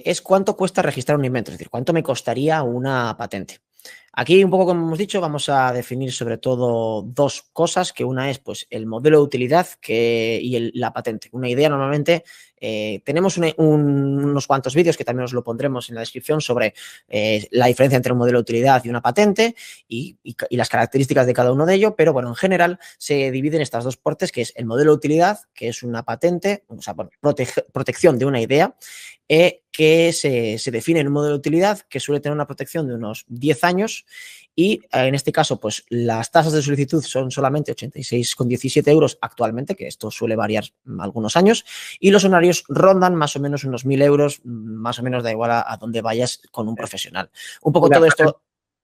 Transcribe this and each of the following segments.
es cuánto cuesta registrar un invento, es decir, cuánto me costaría una patente. Aquí, un poco como hemos dicho, vamos a definir sobre todo dos cosas, que una es pues, el modelo de utilidad y la patente. Una idea normalmente, tenemos unos cuantos vídeos que también os lo pondremos en la descripción sobre la diferencia entre un modelo de utilidad y una patente y las características de cada uno de ellos, pero bueno, en general se dividen estas dos partes, que es el modelo de utilidad, que es una patente, o sea, bueno, protección de una idea, que se define en un modelo de utilidad que suele tener una protección de unos 10 años y en este caso pues las tasas de solicitud son solamente 86,17 euros actualmente, que esto suele variar algunos años, y los honorarios rondan más o menos unos 1.000 euros, más o menos da igual a dónde vayas con un profesional. Un poco todo esto...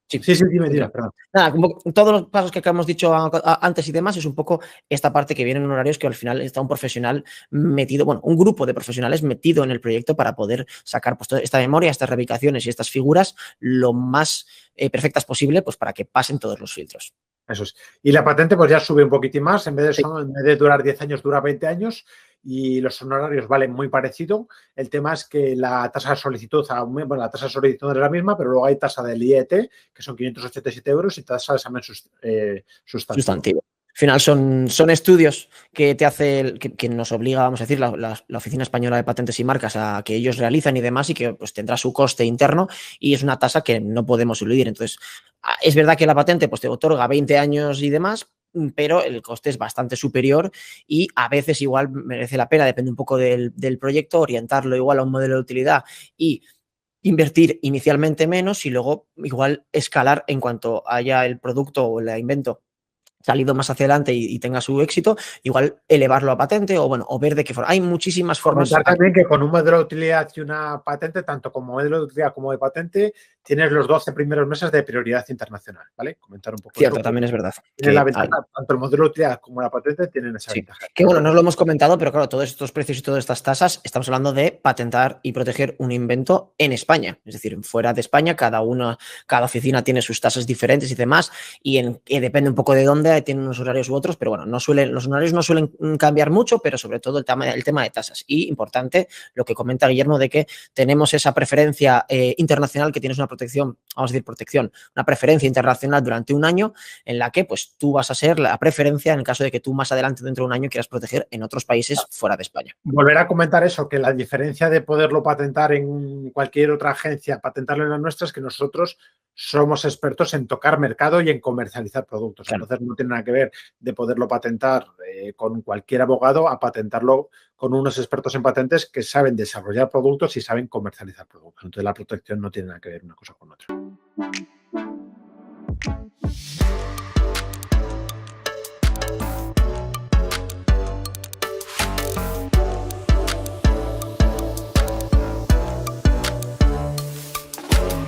Sí, dime, perdón. Nada, todos los pasos que hemos dicho antes y demás es un poco esta parte que vienen en horarios que al final está un profesional metido, bueno, un grupo de profesionales metido en el proyecto para poder sacar pues, toda esta memoria, estas reubicaciones y estas figuras lo más perfectas posible pues para que pasen todos los filtros. Eso es. Y la patente pues ya sube un poquitín más, en vez de durar 10 años, dura 20 años y los honorarios valen muy parecido. El tema es que la tasa de solicitud, bueno, la tasa de solicitud es la misma, pero luego hay tasa del IET, que son 587 euros, y tasa de examen sustantivo. Al final son estudios que te hace, que nos obliga, vamos a decir, la Oficina Española de Patentes y Marcas a que ellos realizan y demás, y que pues tendrá su coste interno y es una tasa que no podemos eludir. Entonces, es verdad que la patente pues te otorga 20 años y demás, pero el coste es bastante superior y a veces igual merece la pena, depende un poco del proyecto, orientarlo igual a un modelo de utilidad y invertir inicialmente menos y luego igual escalar en cuanto haya el producto o el invento salido más hacia adelante y tenga su éxito, igual elevarlo a patente o bueno, o ver de qué forma. Hay muchísimas formas. Comentar también que con un modelo de utilidad y una patente, tanto como modelo de utilidad como de patente, tienes los 12 primeros meses de prioridad internacional, ¿vale? Comentar un poco. Cierto, también es verdad. Tiene la ventaja, tanto el modelo de utilidad como la patente tienen esa ventaja. Que bueno, no lo hemos comentado, pero claro, todos estos precios y todas estas tasas, estamos hablando de patentar y proteger un invento en España. Es decir, fuera de España, cada oficina tiene sus tasas diferentes y demás, y depende un poco de dónde, tienen unos horarios u otros, pero bueno, los horarios no suelen cambiar mucho, pero sobre todo el tema de tasas. Y importante, lo que comenta Guillermo, de que tenemos esa preferencia internacional, que tienes una protección, vamos a decir una preferencia internacional durante un año, en la que pues tú vas a ser la preferencia en el caso de que tú más adelante, dentro de un año, quieras proteger en otros países fuera de España. Volver a comentar eso, que la diferencia de poderlo patentar en cualquier otra agencia, patentarlo en la nuestra, es que nosotros somos expertos en tocar mercado y en comercializar productos. Claro. Entonces no tiene nada que ver de poderlo patentar con cualquier abogado a patentarlo con unos expertos en patentes que saben desarrollar productos y saben comercializar productos. Entonces la protección no tiene nada que ver una cosa con otra.